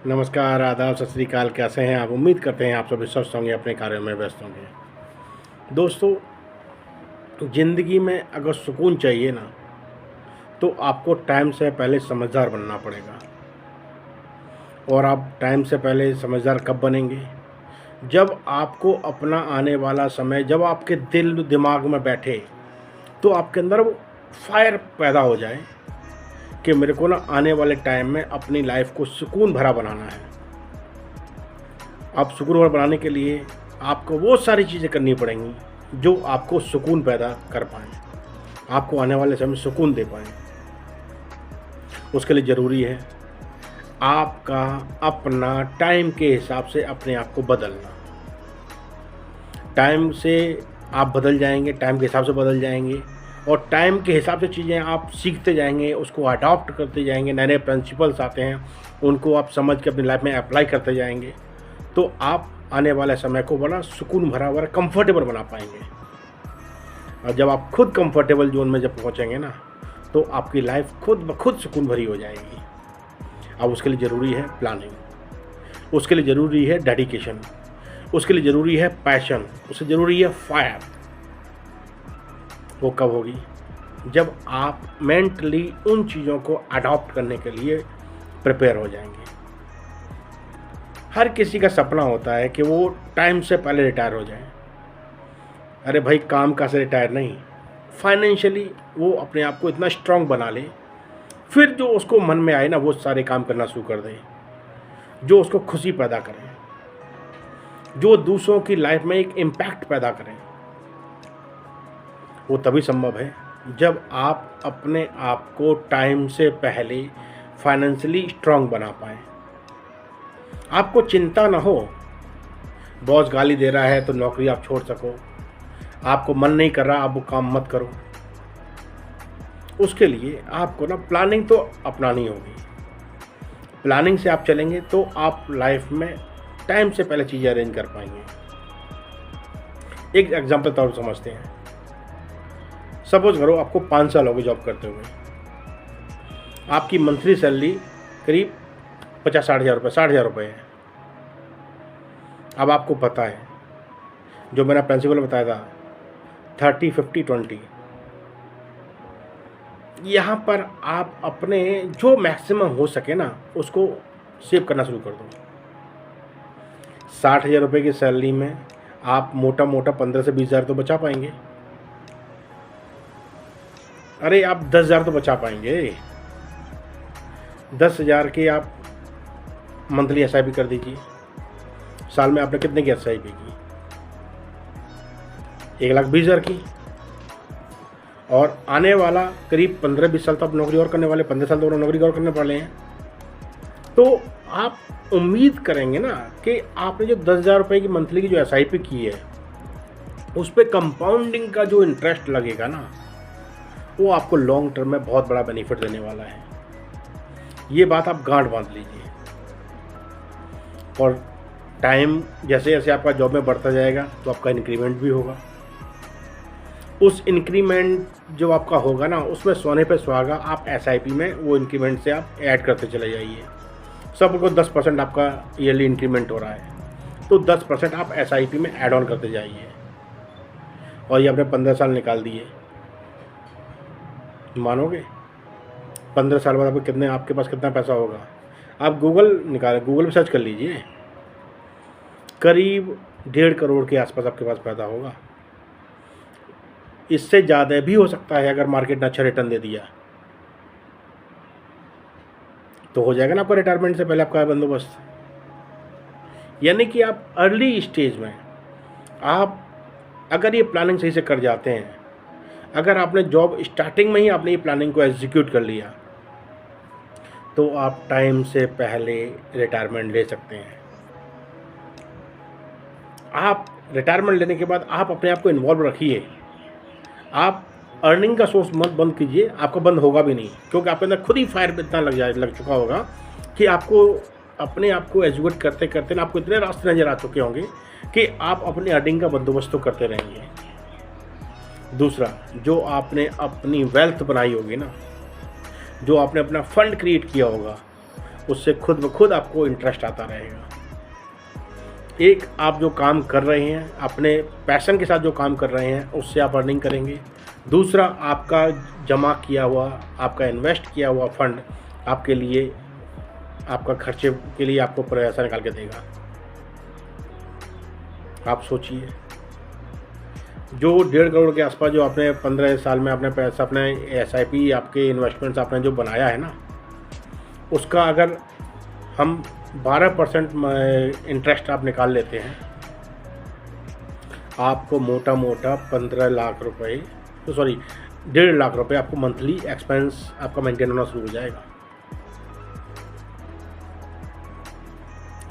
नमस्कार, आदाब, सत श्री अकाल। कैसे हैं आप? उम्मीद करते हैं आप सभी स्वस्थ होंगे, अपने कार्यों में व्यस्त होंगे। दोस्तों, ज़िंदगी में अगर सुकून चाहिए ना, तो आपको टाइम से पहले समझदार बनना पड़ेगा। और आप टाइम से पहले समझदार कब बनेंगे? जब आपको अपना आने वाला समय जब आपके दिल दिमाग में बैठे, तो आपके अंदर वो फायर पैदा हो जाए कि मेरे को ना आने वाले टाइम में अपनी लाइफ को सुकून भरा बनाना है। आप सुकून भरा बनाने के लिए आपको वो सारी चीज़ें करनी पड़ेंगी जो आपको सुकून पैदा कर पाएँ, आपको आने वाले समय में सुकून दे पाएँ। उसके लिए ज़रूरी है आपका अपना टाइम के हिसाब से अपने आप को बदलना। टाइम से आप बदल जाएंगे, टाइम के हिसाब से बदल जाएंगे और टाइम के हिसाब से चीज़ें आप सीखते जाएंगे, उसको अडॉप्ट करते जाएंगे। नए नए प्रिंसिपल्स आते हैं, उनको आप समझ के अपनी लाइफ में अप्लाई करते जाएंगे, तो आप आने वाले समय को बड़ा सुकून भरा हुआ कंफर्टेबल बना पाएंगे। और जब आप खुद कंफर्टेबल जोन में जब पहुंचेंगे ना, तो आपकी लाइफ खुद ब खुद सुकून भरी हो जाएगी। अब उसके लिए ज़रूरी है प्लानिंग, उसके लिए ज़रूरी है डेडिकेशन, उसके लिए ज़रूरी है पैशन, उससे ज़रूरी है फायर। वो कब होगी? जब आप मेंटली उन चीज़ों को अडॉप्ट करने के लिए प्रिपेयर हो जाएंगे। हर किसी का सपना होता है कि वो टाइम से पहले रिटायर हो जाए। अरे भाई, काम का से रिटायर नहीं, फाइनेंशियली वो अपने आप को इतना स्ट्रांग बना ले, फिर जो उसको मन में आए ना वो सारे काम करना शुरू कर दे, जो उसको खुशी पैदा करें, जो दूसरों की लाइफ में एक इम्पैक्ट पैदा करें। वो तभी संभव है जब आप अपने आप को टाइम से पहले फाइनेंशियली स्ट्रांग बना पाएँ। आपको चिंता ना हो, बॉस गाली दे रहा है तो नौकरी आप छोड़ सको, आपको मन नहीं कर रहा आप वो काम मत करो। उसके लिए आपको ना प्लानिंग तो अपनानी होगी। प्लानिंग से आप चलेंगे तो आप लाइफ में टाइम से पहले चीज़ें अरेंज कर पाएंगे। एक एग्जांपल तौर पर समझते हैं। सपोज करो आपको 5 साल हो गए जॉब करते हुए, आपकी मंथली सैलरी करीब 50-60 हज़ार रुपये, 60 हज़ार रुपये है। अब आपको पता है जो मेरा प्रिंसिपल बताया था 30-50-20, यहाँ पर आप अपने जो मैक्सिमम हो सके ना उसको सेव करना शुरू कर दो। 60 हज़ार रुपये की सैलरी में आप मोटा मोटा 15 से 20 हज़ार तो बचा पाएंगे। अरे आप 10 हज़ार तो बचा पाएंगे। 10 हज़ार के आप मंथली SIP कर दीजिए। साल में आपने कितने की SIP की? 1,20,000 की। और आने वाला करीब 15-20 साल तो आप नौकरी और करने वाले, 15 साल तो नौकरी और करने वाले हैं। तो आप उम्मीद करेंगे ना कि आपने जो 10 हज़ार रुपये की मंथली की जो SIP की है, उस पर कंपाउंडिंग का जो इंटरेस्ट लगेगा ना, वो आपको लॉन्ग टर्म में बहुत बड़ा बेनिफिट देने वाला है। ये बात आप गांठ बांध लीजिए। और टाइम जैसे जैसे आपका जॉब में बढ़ता जाएगा तो आपका इंक्रीमेंट भी होगा। उस इंक्रीमेंट जो आपका होगा ना, उसमें सोने पे सुहागा आप SIP में वो इंक्रीमेंट से आप ऐड करते चले जाइए। सबको 10% आपका ईयरली इंक्रीमेंट हो रहा है, तो 10% आप SIP में ऐड ऑन करते जाइए। और ये आपने 15 साल निकाल दिए, मानोगे 15 साल बाद आपके पास कितना पैसा होगा? आप गूगल पे सर्च कर लीजिए, करीब 1.5 करोड़ के आसपास आपके पास पैदा होगा। इससे ज़्यादा भी हो सकता है अगर मार्केट ने अच्छा रिटर्न दे दिया तो हो जाएगा ना आपका रिटायरमेंट से पहले आपका बंदोबस्त। यानी कि आप अर्ली स्टेज में आप अगर ये प्लानिंग सही से कर जाते हैं, अगर आपने जॉब स्टार्टिंग में ही आपने ये प्लानिंग को एग्जीक्यूट कर लिया, तो आप टाइम से पहले रिटायरमेंट ले सकते हैं। आप रिटायरमेंट लेने के बाद आप अपने आप को इन्वॉल्व रखिए। आप अर्निंग का सोर्स मत बंद कीजिए, आपका बंद होगा भी नहीं, क्योंकि आपके अंदर खुद ही फायर इतना लग चुका होगा कि आपको अपने आप को एजुकेट करते करते ना आपको इतने रास्ते नज़र आ चुके होंगे कि आप अपने अर्निंग का बंदोबस्त तो करते रहेंगे। दूसरा, जो आपने अपनी वेल्थ बनाई होगी ना, जो आपने अपना फंड क्रिएट किया होगा, उससे खुद ब खुद आपको इंटरेस्ट आता रहेगा। एक, आप जो काम कर रहे हैं, अपने पैशन के साथ जो काम कर रहे हैं, उससे आप अर्निंग करेंगे। दूसरा, आपका जमा किया हुआ, आपका इन्वेस्ट किया हुआ फंड आपके लिए, आपका खर्चे के लिए आपको पैसा निकाल के देगा। आप सोचिए, जो 1.5 करोड़ के आसपास जो आपने 15 साल में अपने पैसा, अपने SIP, आपके इन्वेस्टमेंट्स आपने जो बनाया है ना, उसका अगर हम 12% इंटरेस्ट आप निकाल लेते हैं, आपको मोटा मोटा 15 लाख रुपए, तो सॉरी 1.5 लाख रुपए आपको मंथली एक्सपेंस आपका मेंटेन होना शुरू हो जाएगा।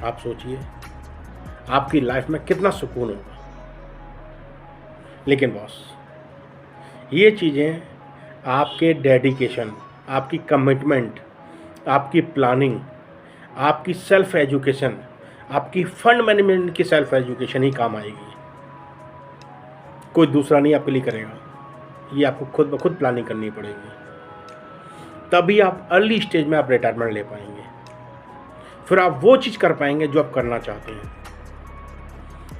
आप सोचिए आपकी लाइफ में कितना सुकून होगा। लेकिन बॉस, ये चीज़ें आपके डेडिकेशन, आपकी कमिटमेंट, आपकी प्लानिंग, आपकी सेल्फ एजुकेशन, आपकी फंड मैनेजमेंट की सेल्फ एजुकेशन ही काम आएगी। कोई दूसरा नहीं आपके लिए करेगा, ये आपको खुद ब खुद प्लानिंग करनी पड़ेगी। तभी आप अर्ली स्टेज में आप रिटायरमेंट ले पाएंगे। फिर आप वो चीज़ कर पाएंगे जो आप करना चाहते हैं,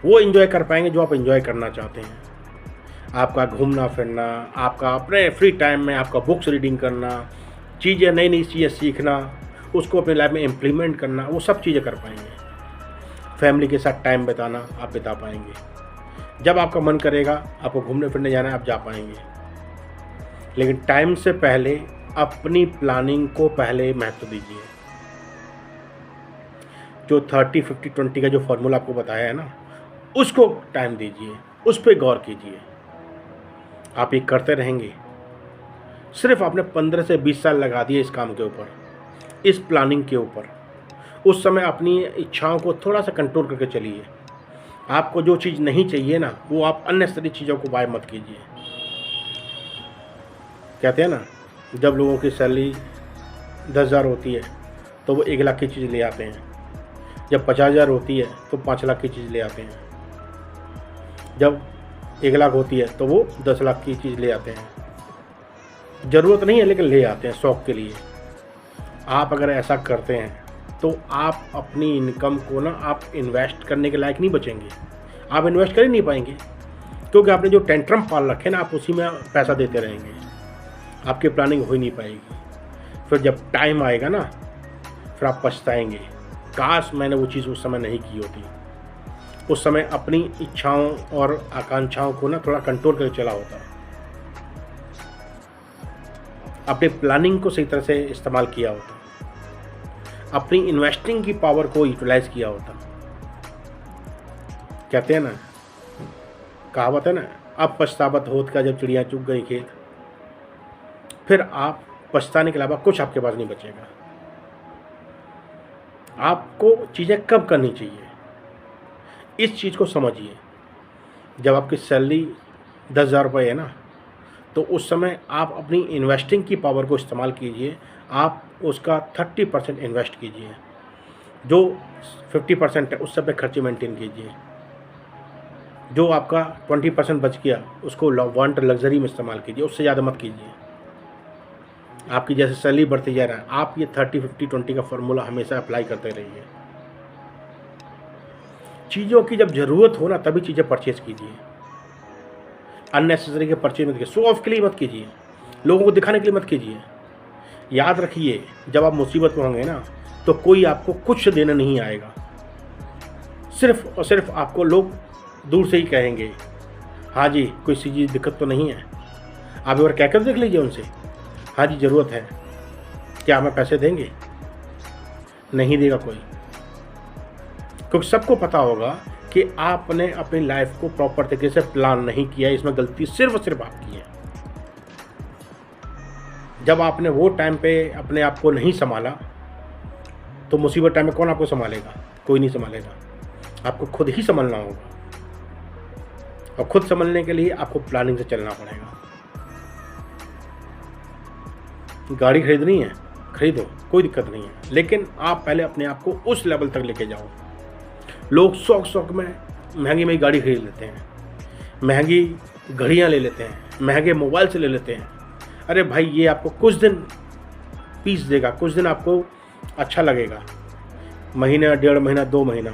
वो एंजॉय कर पाएंगे जो आप एंजॉय करना चाहते हैं। आपका घूमना फिरना, आपका अपने फ्री टाइम में आपका बुक्स रीडिंग करना, चीज़ें, नई नई चीज़ें सीखना, उसको अपनी लाइफ में इम्प्लीमेंट करना, वो सब चीज़ें कर पाएंगे। फैमिली के साथ टाइम बिताना आप बिता पाएंगे। जब आपका मन करेगा आपको घूमने फिरने जाना है, आप जा पाएंगे। लेकिन टाइम से पहले अपनी प्लानिंग को पहले महत्व दीजिए। जो 30-50-20 का जो फॉर्मूला आपको बताया है ना, उसको टाइम दीजिए, उस पर गौर कीजिए। आप ये करते रहेंगे। सिर्फ आपने 15 से 20 साल लगा दिए इस काम के ऊपर, इस प्लानिंग के ऊपर। उस समय अपनी इच्छाओं को थोड़ा सा कंट्रोल करके चलिए। आपको जो चीज़ नहीं चाहिए ना, वो आप अननेसेसरी चीज़ों को बाय मत कीजिए। कहते हैं ना, जब लोगों की सैलरी 10,000 होती है तो वो 1 लाख की चीज़ ले आते हैं। जब 50,000 होती है तो 5 लाख की चीज़ ले आते हैं। जब 1 लाख होती है तो वो 10 लाख की चीज़ ले आते हैं। ज़रूरत नहीं है लेकिन ले आते हैं शौक़ के लिए। आप अगर ऐसा करते हैं तो आप अपनी इनकम को ना, आप इन्वेस्ट करने के लायक नहीं बचेंगे। आप इन्वेस्ट कर ही नहीं पाएंगे, क्योंकि आपने जो टेंट्रम पाल रखे ना, आप उसी में पैसा देते रहेंगे। आपकी प्लानिंग हो ही नहीं पाएगी। फिर जब टाइम आएगा ना, फिर आप पछताएंगे, काश मैंने वो चीज़ उस समय नहीं की होती। उस समय अपनी इच्छाओं और आकांक्षाओं को ना थोड़ा कंट्रोल करके चला होता, अपने प्लानिंग को सही तरह से इस्तेमाल किया होता, अपनी इन्वेस्टिंग की पावर को यूटिलाइज किया होता। कहते हैं ना, कहावत है ना, अब पछतावत होत का जब चिड़िया चुग गई खेत। फिर आप पछताने के अलावा कुछ आपके पास नहीं बचेगा। आपको चीज़ें कब करनी चाहिए, इस चीज़ को समझिए। जब आपकी सैलरी 10,000 रुपये है ना, तो उस समय आप अपनी इन्वेस्टिंग की पावर को इस्तेमाल कीजिए। आप उसका 30% इन्वेस्ट कीजिए, जो 50% है उस सब पे खर्चे मेंटेन कीजिए। जो आपका 20% बच गया उसको वांट लग्जरी में इस्तेमाल कीजिए, उससे ज़्यादा मत कीजिए। आपकी जैसे सैलरी बढ़ती जा रहा है, आप ये 30-50-20 का फॉर्मूला हमेशा अप्लाई करते रहिए। चीज़ों की जब ज़रूरत हो ना, तभी चीज़ें परचेज़ कीजिए। अननेसेसरी के परचेज मत कीजिए, शो ऑफ के लिए मत कीजिए, लोगों को दिखाने के लिए मत कीजिए। याद रखिए, जब आप मुसीबत में होंगे ना, तो कोई आपको कुछ देने नहीं आएगा। सिर्फ और सिर्फ आपको लोग दूर से ही कहेंगे, हाँ जी कोई सी चीज़ दिक्कत तो नहीं है। आप एक बार कहकर देख लीजिए उनसे, हाँ जी ज़रूरत है, क्या हमें पैसे देंगे? नहीं देगा कोई, क्योंकि सबको पता होगा कि आपने अपनी लाइफ को प्रॉपर तरीके से प्लान नहीं किया। इसमें गलती सिर्फ और सिर्फ आपकी है। जब आपने वो टाइम पे अपने आप को नहीं संभाला, तो मुसीबत टाइम में कौन आपको संभालेगा? कोई नहीं संभालेगा, आपको खुद ही संभलना होगा। और खुद संभलने के लिए आपको प्लानिंग से चलना पड़ेगा। गाड़ी खरीदनी है, खरीदो, कोई दिक्कत नहीं है, लेकिन आप पहले अपने आप को उस लेवल तक लेके जाओ। लोग शौक में महंगी गाड़ी खरीद लेते हैं, महंगी घड़ियाँ ले लेते हैं, महंगे मोबाइल से ले लेते हैं। अरे भाई, ये आपको कुछ दिन पीस देगा, कुछ दिन आपको अच्छा लगेगा। महीना, 1.5 महीना, 2 महीना,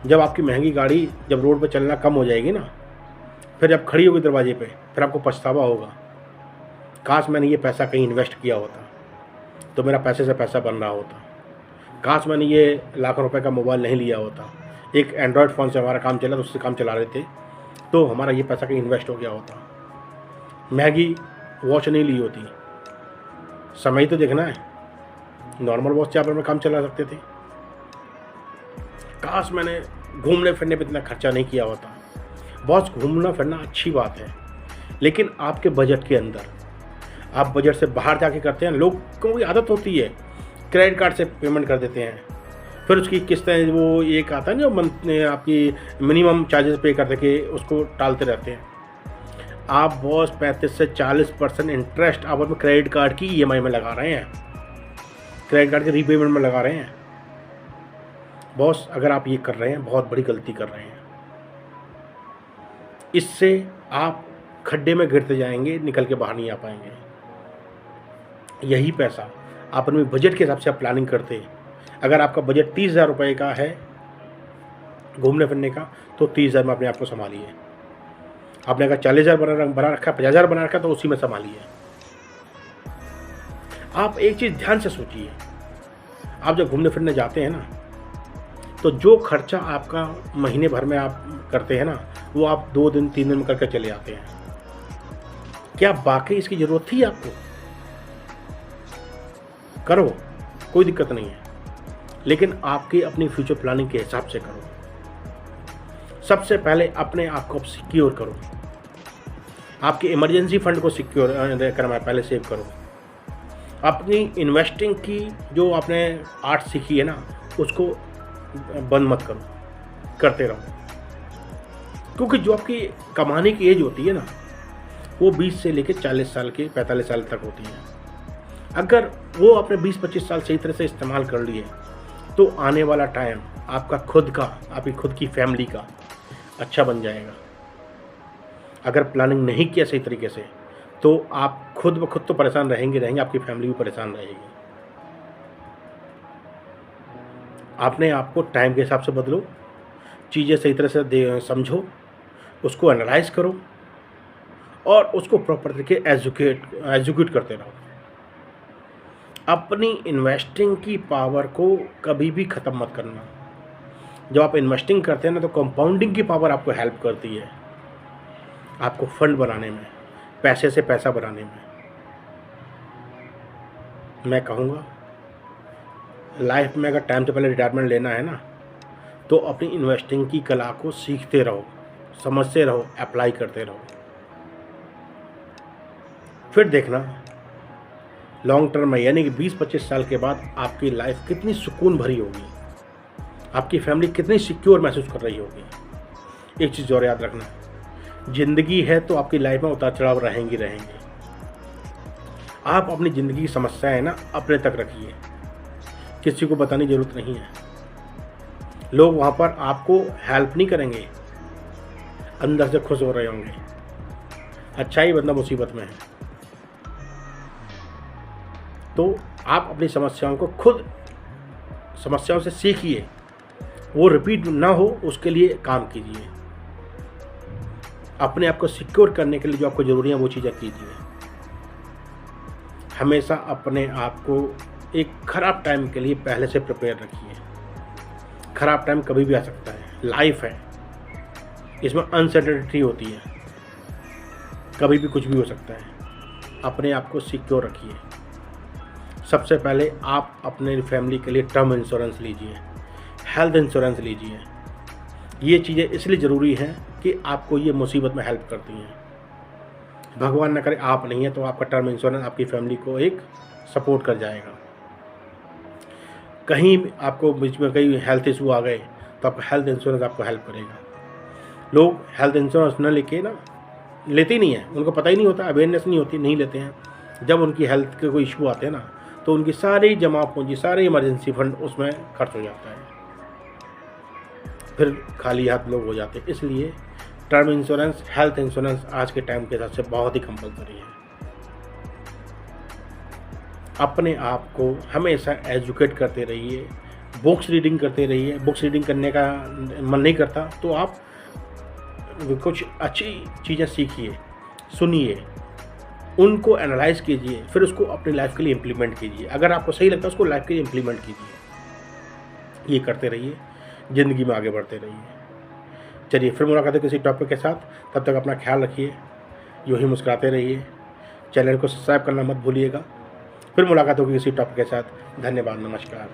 जब आपकी महंगी गाड़ी जब रोड पे चलना कम हो जाएगी ना, फिर जब खड़ी होगी दरवाजे पे, फिर आपको पछतावा होगा, काश मैंने ये पैसा कहीं इन्वेस्ट किया होता तो मेरा पैसे से पैसा बन रहा होता। काश मैंने ये लाखों रुपए का मोबाइल नहीं लिया होता, एक एंड्रॉयड फ़ोन से हमारा काम चला तो उससे काम चला रहे थे, तो हमारा ये पैसा कहीं इन्वेस्ट हो गया होता। महंगी वॉच नहीं ली होती, समय तो देखना है, नॉर्मल वॉच से आप अपना काम चला सकते थे। काश मैंने घूमने फिरने पे इतना खर्चा नहीं किया होता। बॉस, घूमना फिरना अच्छी बात है, लेकिन आपके बजट के अंदर। आप बजट से बाहर जाके करते हैं, लोगों की आदत होती है क्रेडिट कार्ड से पेमेंट कर देते हैं, फिर उसकी किस्तें, वो एक आता है जो मंथ आपकी मिनिमम चार्जेस पे कर के उसको टालते रहते हैं। आप बॉस 35 से 40% इंटरेस्ट आप अपने क्रेडिट कार्ड की ईएमआई में लगा रहे हैं, क्रेडिट कार्ड के रीपेमेंट में लगा रहे हैं। बॉस, अगर आप ये कर रहे हैं, बहुत बड़ी गलती कर रहे हैं। इससे आप खड्डे में गिरते जाएंगे, निकल के बाहर नहीं आ पाएंगे। यही पैसा आप अपने बजट के हिसाब से आप प्लानिंग करते हैं। अगर आपका बजट 30,000 रुपये का है घूमने फिरने का, तो 30,000 में अपने आप को संभालिए। आपने अगर 40,000 बना रखा, 50,000 बना रखा, तो उसी में संभालिए। आप एक चीज़ ध्यान से सोचिए, आप जब घूमने फिरने जाते हैं ना, तो जो खर्चा आपका महीने भर में आप करते हैं ना, वो आप 2 दिन 3 दिन में करके चले आते हैं। क्या वाकई इसकी ज़रूरत थी आपको? करो, कोई दिक्कत नहीं है, लेकिन आपकी अपनी फ्यूचर प्लानिंग के हिसाब से करो। सबसे पहले अपने आप को सिक्योर करो, आपके इमरजेंसी फंड को सिक्योर करना पहले सेव करो। अपनी इन्वेस्टिंग की जो आपने आर्ट सीखी है ना, उसको बंद मत करो, करते रहो। क्योंकि जो आपकी कमाने की एज होती है ना, वो 20 से लेकर 40 साल के 45 साल तक होती है। अगर वो आपने 20-25 साल सही तरह से इस्तेमाल कर लिए, तो आने वाला टाइम आपका खुद का, आपकी खुद की फैमिली का अच्छा बन जाएगा। अगर प्लानिंग नहीं किया सही तरीके से, तो आप खुद ब खुद तो परेशान रहेंगे, आपकी फैमिली भी परेशान रहेगी। आपने आपको टाइम के हिसाब से बदलो, चीज़ें सही तरह से समझो, उसको एनालाइज करो और उसको प्रॉपर तरीके एग्जीक्यूट करते रहो। अपनी इन्वेस्टिंग की पावर को कभी भी ख़त्म मत करना। जब आप इन्वेस्टिंग करते हैं ना, तो कंपाउंडिंग की पावर आपको हेल्प करती है, आपको फंड बनाने में, पैसे से पैसा बनाने में। मैं कहूँगा, लाइफ में अगर टाइम से पहले रिटायरमेंट लेना है ना, तो अपनी इन्वेस्टिंग की कला को सीखते रहो, समझते रहो, अप्लाई करते रहो। फिर देखना लॉन्ग टर्म में, यानी कि 20-25 साल के बाद आपकी लाइफ कितनी सुकून भरी होगी, आपकी फैमिली कितनी सिक्योर महसूस कर रही होगी। एक चीज़ और याद रखना, ज़िंदगी है तो आपकी लाइफ में उतार चढ़ाव रहेंगे। आप अपनी ज़िंदगी की समस्याएं ना अपने तक रखिए, किसी को बताने की ज़रूरत नहीं है। लोग वहाँ पर आपको हेल्प नहीं करेंगे, अंदर से खुश हो रहे होंगे। अच्छा ही बंदा मुसीबत में है। तो आप अपनी समस्याओं को खुद, समस्याओं से सीखिए, वो रिपीट ना हो उसके लिए काम कीजिए। अपने आप को सिक्योर करने के लिए जो आपको ज़रूरी है वो चीज़ें कीजिए। हमेशा अपने आप को एक ख़राब टाइम के लिए पहले से प्रिपेयर रखिए। ख़राब टाइम कभी भी आ सकता है, लाइफ है, इसमें अनसर्टेनिटी होती है, कभी भी कुछ भी हो सकता है। अपने आप को सिक्योर रखिए। सबसे पहले आप अपने फैमिली के लिए टर्म इंश्योरेंस लीजिए, हेल्थ इंश्योरेंस लीजिए। ये चीज़ें इसलिए ज़रूरी हैं कि आपको ये मुसीबत में हेल्प करती हैं। भगवान न करे आप नहीं है तो आपका टर्म इंश्योरेंस आपकी फैमिली को एक सपोर्ट कर जाएगा। कहीं आपको बीच में कहीं हेल्थ इशू आ गए तो आपका हेल्थ इंश्योरेंस आपको हेल्प करेगा। लोग हेल्थ इंश्योरेंस न लेके ना, लेते ही नहीं है, उनको पता ही नहीं होता, अवेयरनेस नहीं होती, नहीं लेते हैं। जब उनकी हेल्थ के कोई इशू आते हैं ना, तो उनकी सारी जमा पूंजी, सारे इमरजेंसी फंड उसमें खर्च हो जाता है, फिर खाली हाथ लोग हो जाते हैं। इसलिए टर्म इंश्योरेंस, हेल्थ इंश्योरेंस आज के टाइम के हिसाब से बहुत ही कंपलसरी है। अपने आप को हमेशा एजुकेट करते रहिए, बुक्स रीडिंग करते रहिए। बुक्स रीडिंग करने का मन नहीं करता तो आप कुछ अच्छी चीज़ें सीखिए, सुनिए, उनको एनालाइज़ कीजिए, फिर उसको अपनी लाइफ़ के लिए इम्प्लीमेंट कीजिए। अगर आपको सही लगता है उसको लाइफ़ के लिए इम्प्लीमेंट कीजिए। ये करते रहिए, ज़िंदगी में आगे बढ़ते रहिए। चलिए फिर मुलाकात है किसी टॉपिक के साथ, तब तक अपना ख्याल रखिए, यूँ ही मुस्कुराते रहिए। चैनल को सब्सक्राइब करना मत भूलिएगा। फिर मुलाकात होगी किसी टॉपिक के साथ। धन्यवाद, नमस्कार।